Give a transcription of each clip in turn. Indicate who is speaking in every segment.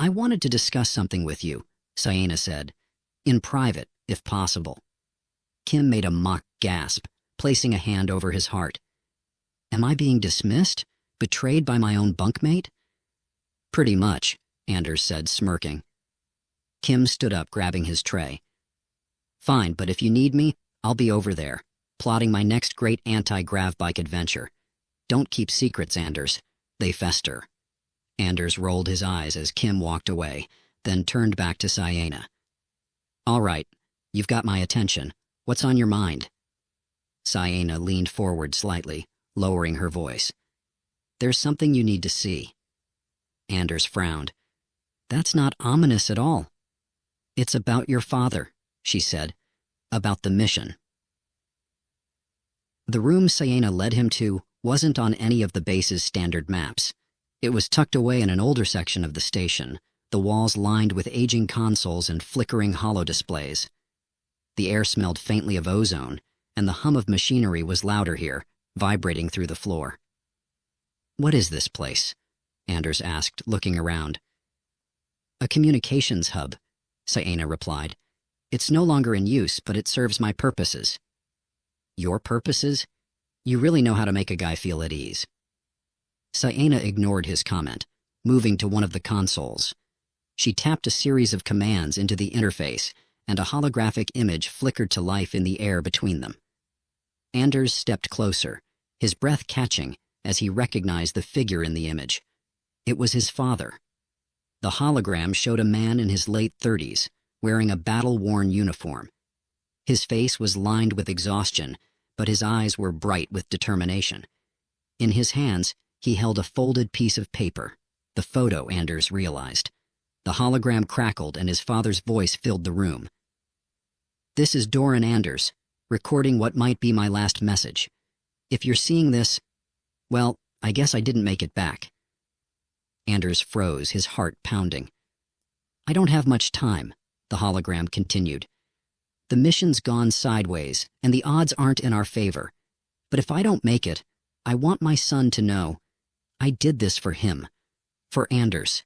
Speaker 1: I wanted to discuss something with you, Sienna said. In private, if possible. Kim made a mock gasp, placing a hand over his heart. Am I being dismissed? Betrayed by my own bunkmate? Pretty much, Anders said, smirking. Kim stood up, grabbing his tray. Fine, but if you need me, I'll be over there, plotting my next great anti-grav bike adventure. Don't keep secrets, Anders. They fester. Anders rolled his eyes as Kim walked away, then turned back to Sienna. All right, you've got my attention. What's on your mind? Sienna leaned forward slightly, lowering her voice. There's something you need to see. Anders frowned. That's not ominous at all. It's about your father, she said. About the mission. The room Sienna led him to wasn't on any of the base's standard maps. It was tucked away in an older section of the station, the walls lined with aging consoles and flickering holodisplays. The air smelled faintly of ozone, and the hum of machinery was louder here, vibrating through the floor. What is this place? Anders asked, looking around. A communications hub, Sienna replied. It's no longer in use, but it serves my purposes. Your purposes? You really know how to make a guy feel at ease. Sienna ignored his comment, moving to one of the consoles. She tapped a series of commands into the interface, and a holographic image flickered to life in the air between them. Anders stepped closer, his breath catching as he recognized the figure in the image. It was his father. The hologram showed a man in his late 30s, wearing a battle-worn uniform. His face was lined with exhaustion, but his eyes were bright with determination. In his hands, he held a folded piece of paper, the photo, Anders realized. The hologram crackled and his father's voice filled the room. This is Doran Anders, recording what might be my last message. If you're seeing this, well, I guess I didn't make it back. Anders froze, his heart pounding. I don't have much time, the hologram continued. The mission's gone sideways, and the odds aren't in our favor. But if I don't make it, I want my son to know I did this for him, for Anders.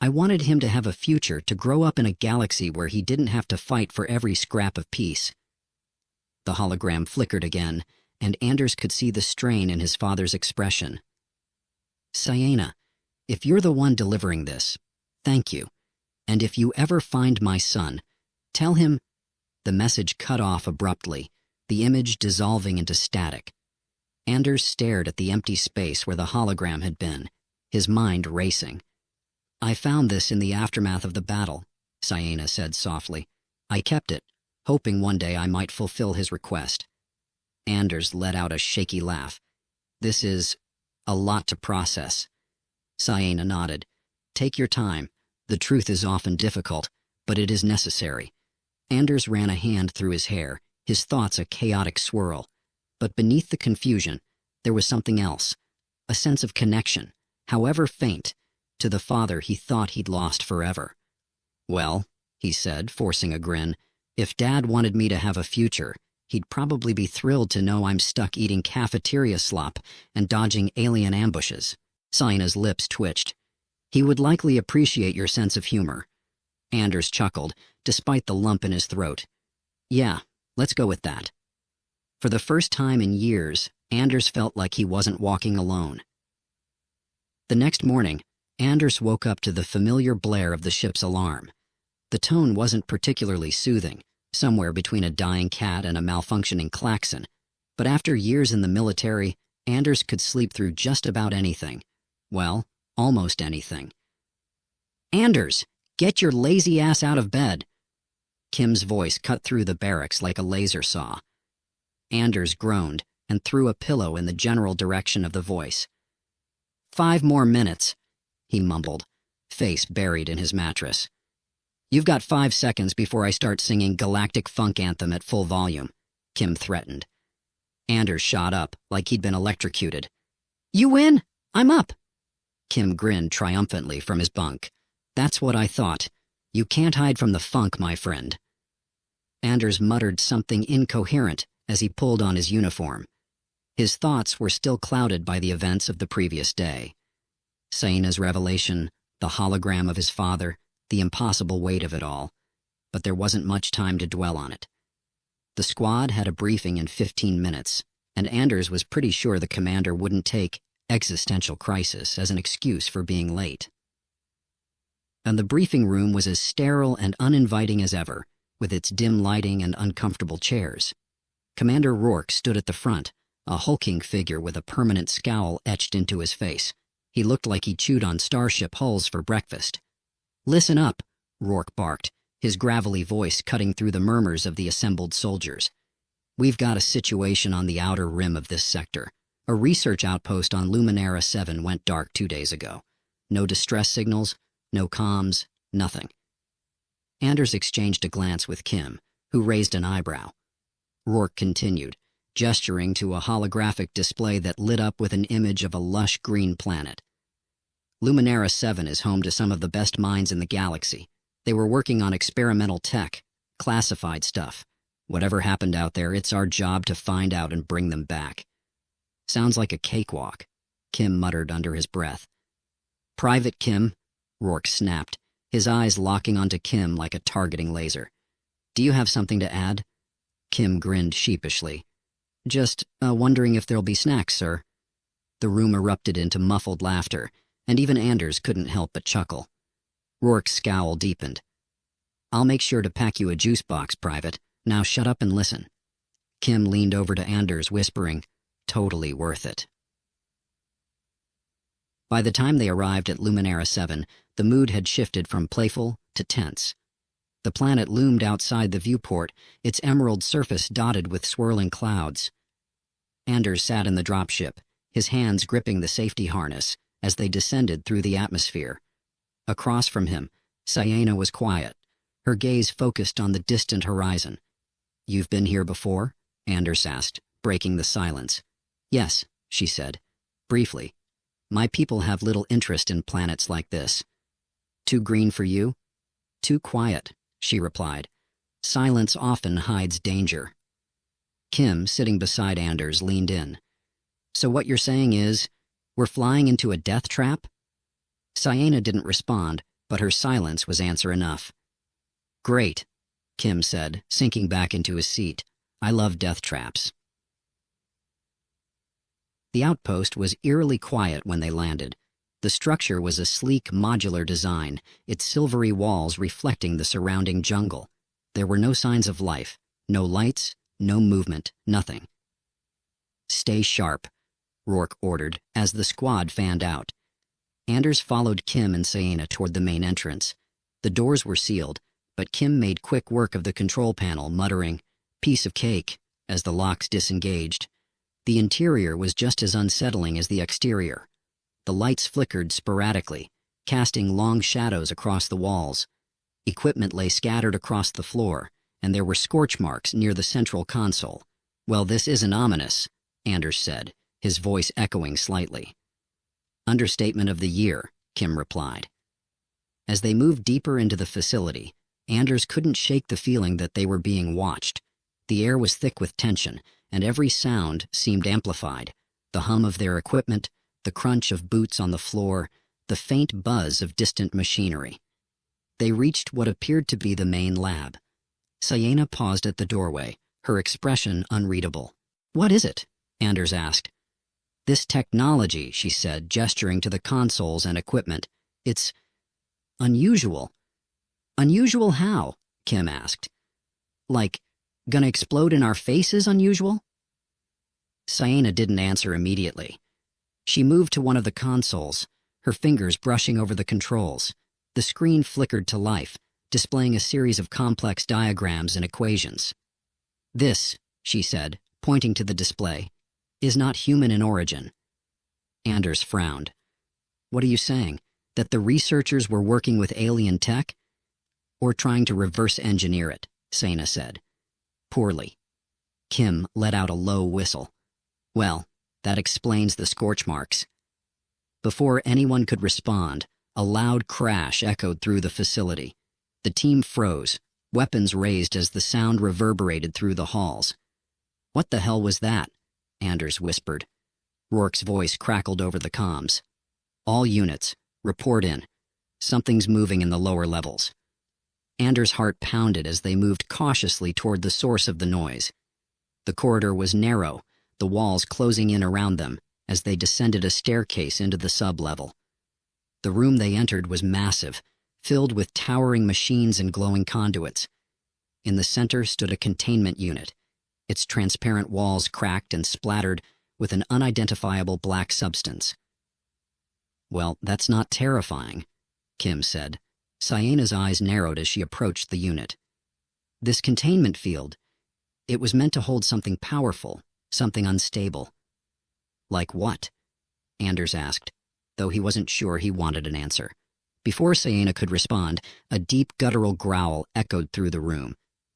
Speaker 1: I wanted him to have a future, to grow up in a galaxy where he didn't have to fight for every scrap of peace. The hologram flickered again, and Anders could see the strain in his father's expression. Sienna, if you're the one delivering this, thank you. And if you ever find my son, tell him. The message cut off abruptly, the image dissolving into static. Anders stared at the empty space where the hologram had been, his mind racing. I found this in the aftermath of the battle, Sienna said softly. I kept it, hoping one day I might fulfill his request. Anders let out a shaky laugh. This is a lot to process. Sienna nodded. Take your time. The truth is often difficult, but it is necessary. Anders ran a hand through his hair, his thoughts a chaotic swirl. But beneath the confusion, there was something else, a sense of connection, however faint, to the father he thought he'd lost forever. Well, he said, forcing a grin, if Dad wanted me to have a future, he'd probably be thrilled to know I'm stuck eating cafeteria slop and dodging alien ambushes. Sienna's lips twitched. He would likely appreciate your sense of humor. Anders chuckled, despite the lump in his throat. Yeah, let's go with that. For the first time in years, Anders felt like he wasn't walking alone. The next morning, Anders woke up to the familiar blare of the ship's alarm. The tone wasn't particularly soothing, somewhere between a dying cat and a malfunctioning klaxon, but after years in the military, Anders could sleep through just about anything. Well, almost anything. Anders, get your lazy ass out of bed. Kim's voice cut through the barracks like a laser saw. Anders groaned and threw a pillow in the general direction of the voice. 5 more minutes, he mumbled, face buried in his mattress. You've got 5 seconds before I start singing Galactic Funk Anthem at full volume, Kim threatened. Anders shot up like he'd been electrocuted. You win! I'm up! Kim grinned triumphantly from his bunk. That's what I thought. You can't hide from the funk, my friend. Anders muttered something incoherent as he pulled on his uniform. His thoughts were still clouded by the events of the previous day. Sienna's revelation, The hologram of his father, the impossible weight of it all. But there wasn't much time to dwell on it. The squad had a briefing in 15 minutes, and Anders was pretty sure the commander wouldn't take existential crisis as an excuse for being late. And the briefing room was as sterile and uninviting as ever, with its dim lighting and uncomfortable chairs. Commander Rourke stood at the front, a hulking figure with a permanent scowl etched into his face. He looked like he chewed on starship hulls for breakfast. "Listen up," Rourke barked, his gravelly voice cutting through the murmurs of the assembled soldiers. "We've got a situation on the outer rim of this sector. A research outpost on Luminara 7 went dark 2 days ago. No distress signals, no comms, nothing." Anders exchanged a glance with Kim, who raised an eyebrow. Rourke continued, gesturing to a holographic display that lit up with an image of a lush green planet. "Luminara 7 is home to some of the best minds in the galaxy. They were working on experimental tech, classified stuff. Whatever happened out there, it's our job to find out and bring them back." "Sounds like a cakewalk," Kim muttered under his breath. "Private Kim," Rourke snapped, his eyes locking onto Kim like a targeting laser. "Do you have something to add?" Kim grinned sheepishly. "Just wondering if there'll be snacks, sir." The room erupted into muffled laughter, and even Anders couldn't help but chuckle. Rourke's scowl deepened. "I'll make sure to pack you a juice box, Private. Now shut up and listen." Kim leaned over to Anders, whispering, "Totally worth it." By the time they arrived at Luminara 7, the mood had shifted from playful to tense. The planet loomed outside the viewport, its emerald surface dotted with swirling clouds. Anders sat in the dropship, his hands gripping the safety harness as they descended through the atmosphere. Across from him, Sienna was quiet, her gaze focused on the distant horizon. "You've been here before?" Anders asked, breaking the silence. "Yes," she said, briefly. "My people have little interest in planets like this." "Too green for you?" "Too quiet," she replied. "Silence often hides danger." Kim, sitting beside Anders, leaned in. "So what you're saying is, we're flying into a death trap?" Sienna didn't respond, but her silence was answer enough. "Great," Kim said, sinking back into his seat. "I love death traps." The outpost was eerily quiet when they landed. The structure was a sleek, modular design, its silvery walls reflecting the surrounding jungle. There were no signs of life, no lights, no movement, nothing. "Stay sharp," Rourke ordered as the squad fanned out. Anders followed Kim and Sienna toward the main entrance. The doors were sealed, but Kim made quick work of the control panel, muttering, "Piece of cake," as the locks disengaged. The interior was just as unsettling as the exterior. The lights flickered sporadically, casting long shadows across the walls. Equipment lay scattered across the floor, and there were scorch marks near the central console. "Well, this isn't ominous," Anders said, his voice echoing slightly. "Understatement of the year," Kim replied. As they moved deeper into the facility, Anders couldn't shake the feeling that they were being watched. The air was thick with tension, and every sound seemed amplified. The hum of their equipment, the crunch of boots on the floor, the faint buzz of distant machinery. They reached what appeared to be the main lab. Sienna paused at the doorway, her expression unreadable. "What is it?" Anders asked. "This technology," she said, gesturing to the consoles and equipment. "It's unusual." "Unusual how?" Kim asked. "Like, gonna explode in our faces unusual?" Sienna didn't answer immediately. She moved to one of the consoles, her fingers brushing over the controls. The screen flickered to life, displaying a series of complex diagrams and equations. "This," she said, pointing to the display, "is not human in origin." Anders frowned. "What are you saying? That the researchers were working with alien tech?" "Or trying to reverse engineer it," Sienna said. "Poorly." Kim let out a low whistle. "Well, that explains the scorch marks." Before anyone could respond, a loud crash echoed through the facility. The team froze, weapons raised as the sound reverberated through the halls. "What the hell was that?" Anders whispered. Rourke's voice crackled over the comms. "All units, report in. Something's moving in the lower levels. Anders' heart pounded as they moved cautiously toward the source of the noise. The corridor was narrow, the walls closing in around them as they descended a staircase into the sub-level. The room they entered was massive, filled with towering machines and glowing conduits. In the center stood a containment unit, its transparent walls cracked and splattered with an unidentifiable black substance. "Well, that's not terrifying," Kim said. Ciena's eyes narrowed as she approached the unit. This containment field, it was meant to hold something powerful, something unstable. "Like what?" Anders asked, though he wasn't sure he wanted an answer. Before Ciena could respond, a deep guttural growl echoed through the room.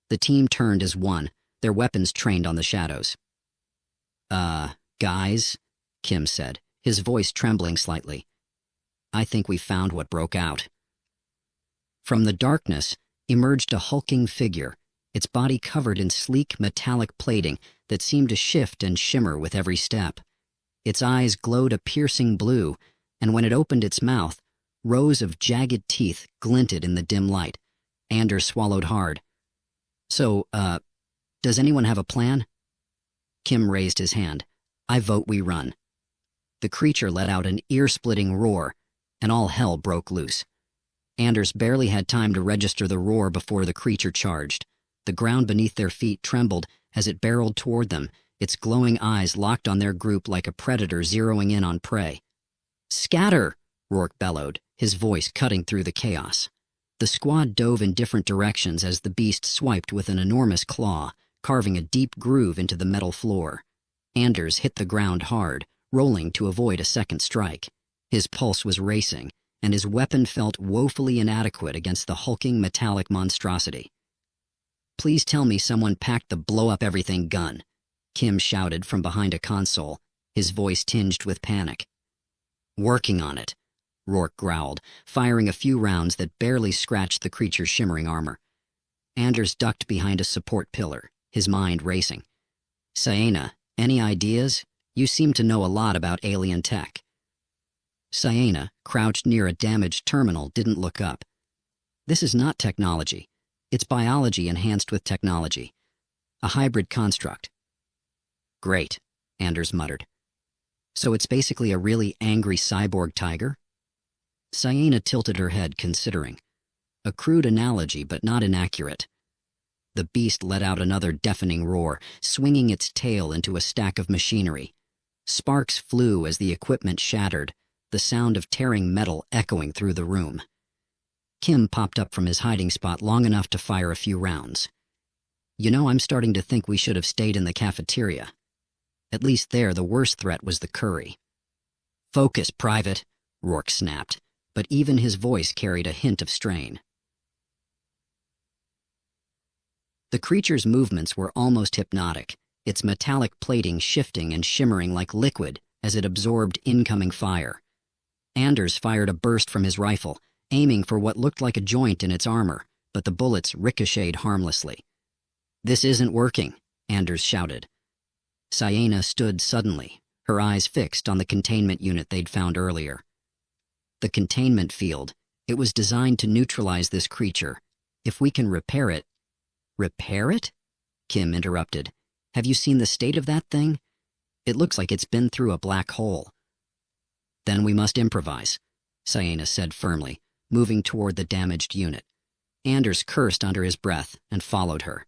Speaker 1: The team turned as one, their weapons trained on the shadows. Guys," Kim said, his voice trembling slightly. "I think we found what broke out." From the darkness emerged a hulking figure, its body covered in sleek metallic plating that seemed to shift and shimmer with every step. Its eyes glowed a piercing blue, and when it opened its mouth, rows of jagged teeth glinted in the dim light. Anders swallowed hard. "So, does anyone have a plan?" Kim raised his hand. "I vote we run." The creature let out an ear-splitting roar, and all hell broke loose. Anders barely had time to register the roar before the creature charged. The ground beneath their feet trembled as it barreled toward them, its glowing eyes locked on their group like a predator zeroing in on prey. "Scatter!" Rourke bellowed, his voice cutting through the chaos. The squad dove in different directions as the beast swiped with an enormous claw, carving a deep groove into the metal floor. Anders hit the ground hard, rolling to avoid a second strike. His pulse was racing, and his weapon felt woefully inadequate against the hulking metallic monstrosity. "Please tell me someone packed the blow-up-everything gun," Kim shouted from behind a console, his voice tinged with panic. "Working on it," Rourke growled, firing a few rounds that barely scratched the creature's shimmering armor. Anders ducked behind a support pillar, his mind racing. "Ciena, any ideas? You seem to know a lot about alien tech." Ciena, crouched near a damaged terminal, didn't look up. "This is not technology. It's biology enhanced with technology. A hybrid construct." "Great," Anders muttered. "So it's basically a really angry cyborg tiger?" Ciena tilted her head, considering. A crude analogy, but not inaccurate. The beast let out another deafening roar, swinging its tail into a stack of machinery. Sparks flew as the equipment shattered, the sound of tearing metal echoing through the room. Kim popped up from his hiding spot long enough to fire a few rounds. "You know, I'm starting to think we should have stayed in the cafeteria. At least there, the worst threat was the curry." "Focus, Private," Rourke snapped, but even his voice carried a hint of strain. The creature's movements were almost hypnotic, its metallic plating shifting and shimmering like liquid as it absorbed incoming fire. Anders fired a burst from his rifle, aiming for what looked like a joint in its armor, but the bullets ricocheted harmlessly. "This isn't working," Anders shouted. Ciena stood suddenly, her eyes fixed on the containment unit they'd found earlier. The containment field, it was designed to neutralize this creature. If we can repair it— "Repair it?" Kim interrupted. "Have you seen the state of that thing? It looks like it's been through a black hole." "Then we must improvise," Ciena said firmly, moving toward the damaged unit. Anders cursed under his breath and followed her.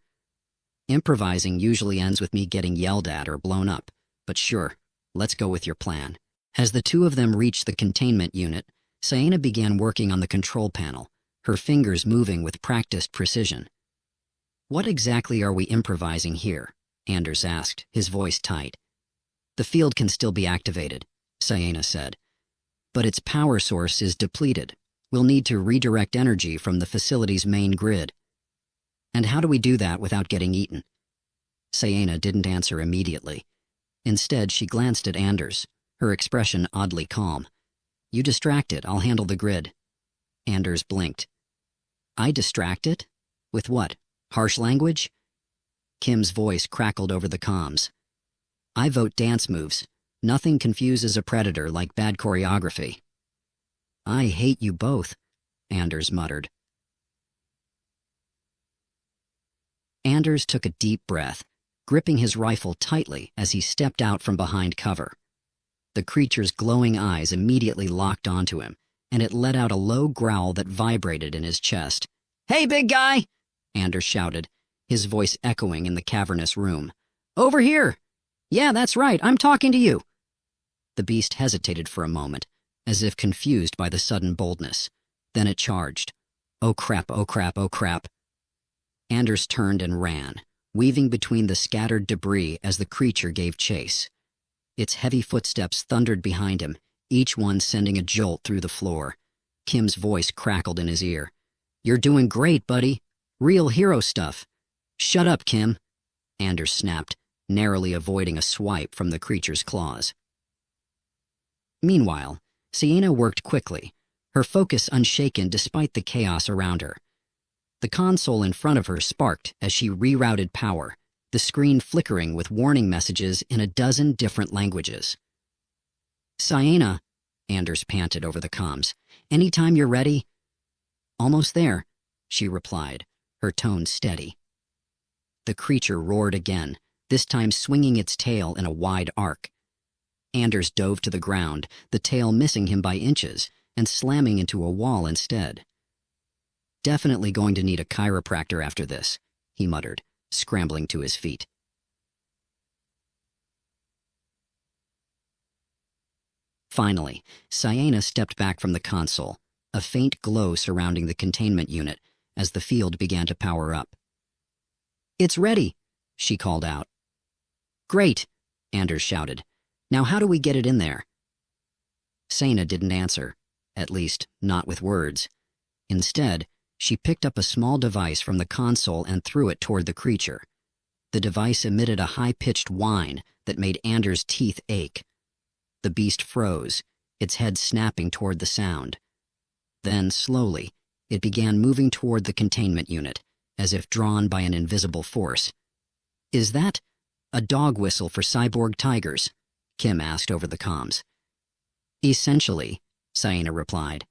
Speaker 1: "Improvising usually ends with me getting yelled at or blown up, but sure, let's go with your plan." As the two of them reached the containment unit, Ciena began working on the control panel, her fingers moving with practiced precision. "What exactly are we improvising here?" Anders asked, his voice tight. "The field can still be activated," Ciena said. "But its power source is depleted. We'll need to redirect energy from the facility's main grid." "And how do we do that without getting eaten?" Ciena didn't answer immediately. Instead, she glanced at Anders, her expression oddly calm. "You distract it, I'll handle the grid." Anders blinked. "I distract it? With what? Harsh language?" Kim's voice crackled over the comms. "I vote dance moves. Nothing confuses a predator like bad choreography." "I hate you both," Anders muttered. Anders took a deep breath, gripping his rifle tightly as he stepped out from behind cover. The creature's glowing eyes immediately locked onto him, and it let out a low growl that vibrated in his chest. "Hey, big guy!" Anders shouted, his voice echoing in the cavernous room. "Over here! Yeah, that's right, I'm talking to you!" The beast hesitated for a moment, as if confused by the sudden boldness. Then it charged. Oh crap, oh crap, oh crap. Anders turned and ran, weaving between the scattered debris as the creature gave chase. Its heavy footsteps thundered behind him, each one sending a jolt through the floor. Kim's voice crackled in his ear. "You're doing great, buddy. Real hero stuff." "Shut up, Kim," Anders snapped, narrowly avoiding a swipe from the creature's claws. Meanwhile, Sienna worked quickly, her focus unshaken despite the chaos around her. The console in front of her sparked as she rerouted power, the screen flickering with warning messages in a dozen different languages. "Sienna," Anders panted over the comms, "anytime you're ready." "Almost there," she replied, her tone steady. The creature roared again, this time swinging its tail in a wide arc. Anders dove to the ground, the tail missing him by inches and slamming into a wall instead. "Definitely going to need a chiropractor after this," he muttered, scrambling to his feet. Finally, Sienna stepped back from the console, a faint glow surrounding the containment unit as the field began to power up. "It's ready," she called out. "Great," Anders shouted. "Now how do we get it in there?" Sienna didn't answer, at least not with words. Instead, she picked up a small device from the console and threw it toward the creature. The device emitted a high-pitched whine that made Anders' teeth ache. The beast froze, its head snapping toward the sound. Then, slowly, it began moving toward the containment unit, as if drawn by an invisible force. "Is that a dog whistle for cyborg tigers?" Kim asked over the comms. "Essentially," Sienna replied.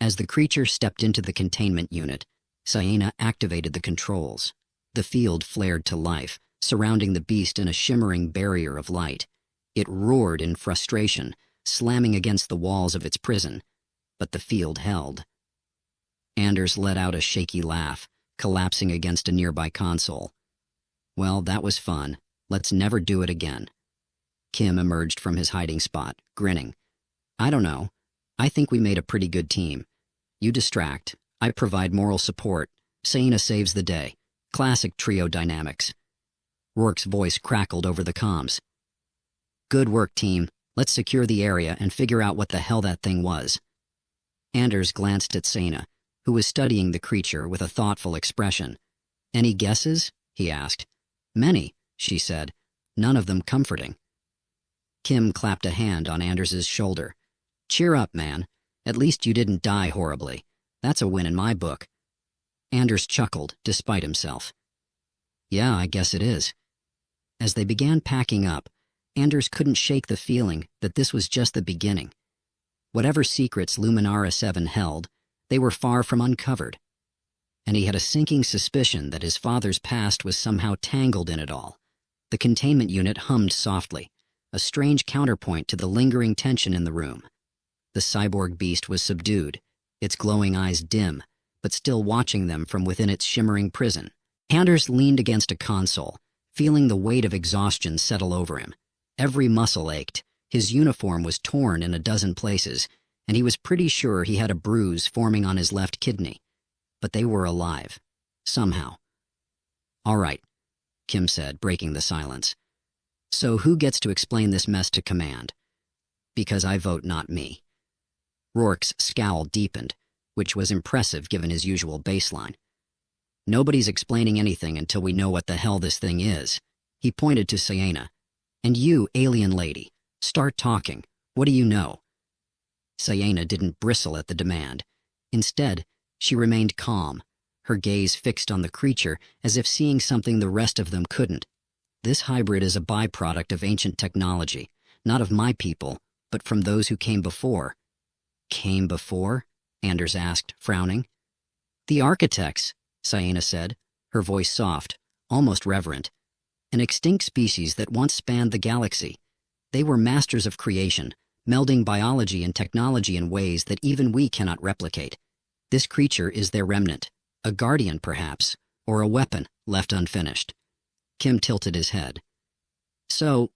Speaker 1: As the creature stepped into the containment unit, Sienna activated the controls. The field flared to life, surrounding the beast in a shimmering barrier of light. It roared in frustration, slamming against the walls of its prison, but the field held. Anders let out a shaky laugh, collapsing against a nearby console. "Well, that was fun. Let's never do it again." Kim emerged from his hiding spot, grinning. "I don't know. I think we made a pretty good team. You distract, I provide moral support, Sienna saves the day. Classic trio dynamics." Rourke's voice crackled over the comms. "Good work, team. Let's secure the area and figure out what the hell that thing was." Anders glanced at Sienna, who was studying the creature with a thoughtful expression. "Any guesses?" he asked. "Many," she said, none of them comforting. Kim clapped a hand on Anders's shoulder. "Cheer up, man. At least you didn't die horribly. That's a win in my book." Anders chuckled, despite himself. "Yeah, I guess it is." As they began packing up, Anders couldn't shake the feeling that this was just the beginning. Whatever secrets Luminara 7 held, they were far from uncovered. And he had a sinking suspicion that his father's past was somehow tangled in it all. The containment unit hummed softly, a strange counterpoint to the lingering tension in the room. The cyborg beast was subdued, its glowing eyes dim, but still watching them from within its shimmering prison. Anders leaned against a console, feeling the weight of exhaustion settle over him. Every muscle ached, his uniform was torn in a dozen places, and he was pretty sure he had a bruise forming on his left kidney. But they were alive, somehow. "All right," Kim said, breaking the silence. "So who gets to explain this mess to command? Because I vote not me." Rourke's scowl deepened, which was impressive given his usual baseline. "Nobody's explaining anything until we know what the hell this thing is." He pointed to Sienna. "And you, alien lady, start talking. What do you know?" Sienna didn't bristle at the demand. Instead, she remained calm, her gaze fixed on the creature as if seeing something the rest of them couldn't. "This hybrid is a byproduct of ancient technology, not of my people, but from those who came before." "Came before?" Anders asked, frowning. The architects, Sienna said, her voice soft, almost reverent. An extinct species that once spanned the galaxy. They were masters of creation, melding biology and technology in ways that even we cannot replicate. This creature is their remnant, a guardian perhaps, or a weapon left unfinished. Kim tilted his head. So,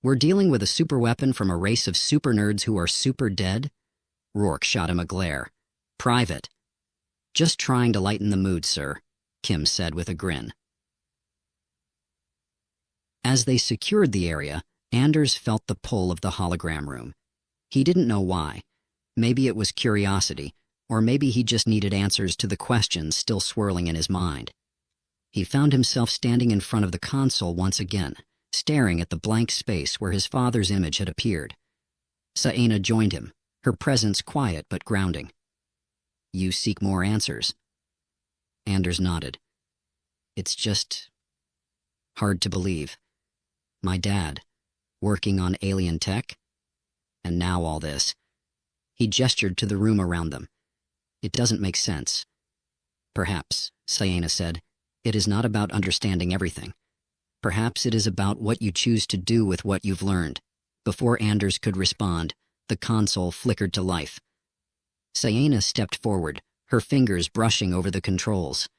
Speaker 1: we're dealing with a superweapon from a race of super nerds who are super dead? Rourke shot him a glare. Private. Just trying to lighten the mood, sir, Kim said with a grin. As they secured the area, Anders felt the pull of the hologram room. He didn't know why. Maybe it was curiosity, or maybe he just needed answers to the questions still swirling in his mind. He found himself standing in front of the console once again, staring at the blank space where his father's image had appeared. Sienna joined him, her presence quiet but grounding. You seek more answers? Anders nodded. It's just hard to believe. My dad, working on alien tech? And now all this. He gestured to the room around them. It doesn't make sense. Perhaps, Sienna said, it is not about understanding everything. Perhaps it is about what you choose to do with what you've learned. Before Anders could respond, the console flickered to life. Sienna stepped forward, her fingers brushing over the controls.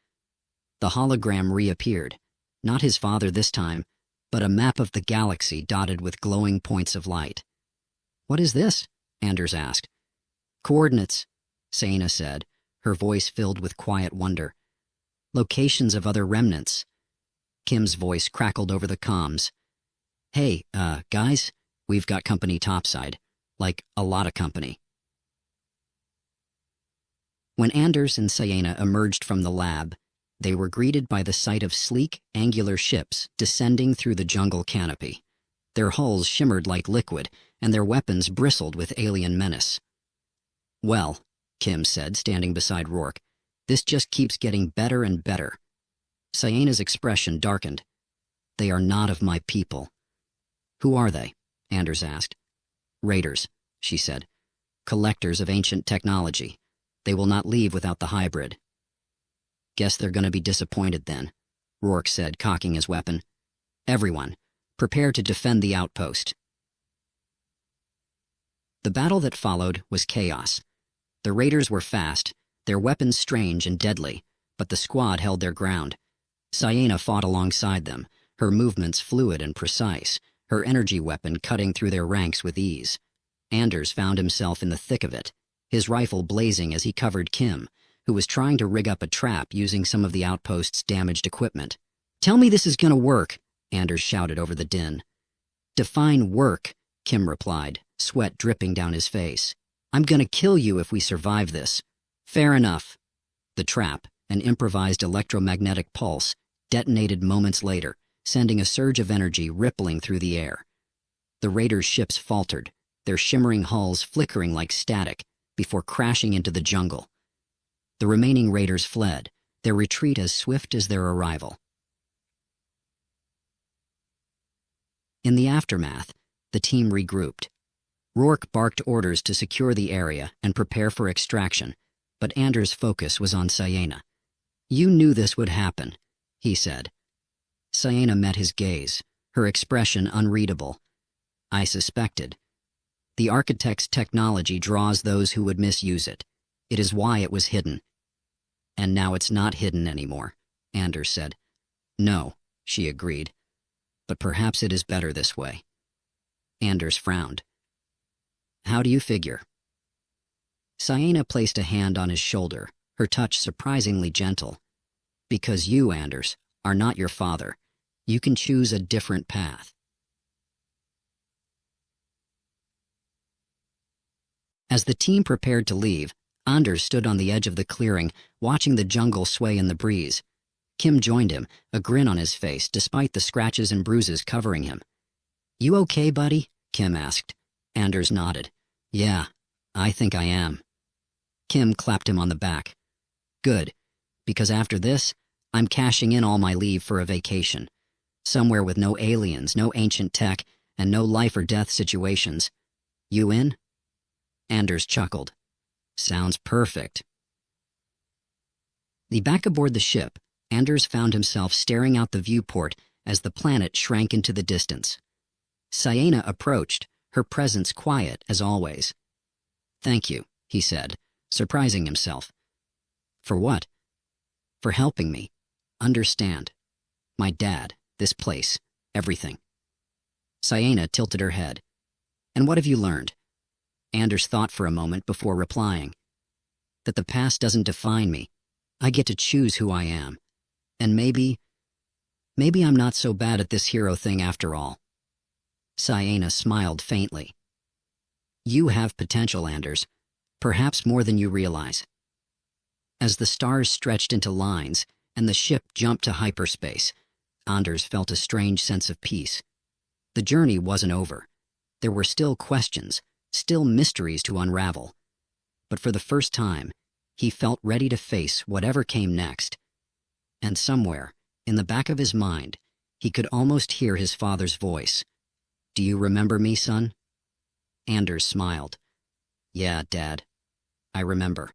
Speaker 1: The hologram reappeared, not his father this time, but a map of the galaxy dotted with glowing points of light. What is this? Anders asked. Coordinates, Sienna said, her voice filled with quiet wonder. Locations of other remnants. Kim's voice crackled over the comms. Hey, guys, we've got company topside. Like, a lot of company. When Anders and Sienna emerged from the lab, they were greeted by the sight of sleek, angular ships descending through the jungle canopy. Their hulls shimmered like liquid, and their weapons bristled with alien menace. Well, Kim said, standing beside Rourke, this just keeps getting better and better. Sienna's expression darkened. They are not of my people. Who are they? Anders asked. Raiders, she said. Collectors of ancient technology. They will not leave without the hybrid. Guess they're going to be disappointed then, Rourke said, cocking his weapon. Everyone, prepare to defend the outpost. The battle that followed was chaos. The raiders were fast, their weapons strange and deadly, but the squad held their ground. Sienna fought alongside them, her movements fluid and precise, her energy weapon cutting through their ranks with ease. Anders found himself in the thick of it, his rifle blazing as he covered Kim, who was trying to rig up a trap using some of the outpost's damaged equipment. Tell me this is gonna work, Anders shouted over the din. Define work, Kim replied, sweat dripping down his face. I'm gonna kill you if we survive this. Fair enough. The trap, an improvised electromagnetic pulse, detonated moments later, sending a surge of energy rippling through the air. The raiders' ships faltered, their shimmering hulls flickering like static, before crashing into the jungle. The remaining raiders fled, their retreat as swift as their arrival. In the aftermath, the team regrouped. Rourke barked orders to secure the area and prepare for extraction, but Anders' focus was on Sienna. You knew this would happen, he said. Sienna met his gaze, her expression unreadable. I suspected. The architect's technology draws those who would misuse it. It is why it was hidden. And now it's not hidden anymore, Anders said. No, she agreed. But perhaps it is better this way. Anders frowned. How do you figure? Sienna placed a hand on his shoulder, her touch surprisingly gentle. Because you, Anders, are not your father. You can choose a different path. As the team prepared to leave, Anders stood on the edge of the clearing, watching the jungle sway in the breeze. Kim joined him, a grin on his face despite the scratches and bruises covering him. You okay, buddy? Kim asked. Anders nodded. Yeah, I think I am. Kim clapped him on the back. Good, because after this, I'm cashing in all my leave for a vacation. Somewhere with no aliens, no ancient tech, and no life or death situations. You in? Anders chuckled. Sounds perfect. The back aboard the ship, Anders found himself staring out the viewport as the planet shrank into the distance. Sienna approached, her presence quiet as always. "Thank you," he said, surprising himself. "For what?" "For helping me. Understand. My dad, this place, everything." Sienna tilted her head. "And what have you learned?" Anders thought for a moment before replying. "That the past doesn't define me. I get to choose who I am. And maybe I'm not so bad at this hero thing after all." Sienna smiled faintly. "You have potential, Anders. Perhaps more than you realize." As the stars stretched into lines and the ship jumped to hyperspace, Anders felt a strange sense of peace. The journey wasn't over. There were still questions, still mysteries to unravel. But for the first time, he felt ready to face whatever came next. And somewhere, in the back of his mind, he could almost hear his father's voice. "Do you remember me, son?" Anders smiled. "Yeah, Dad. I remember."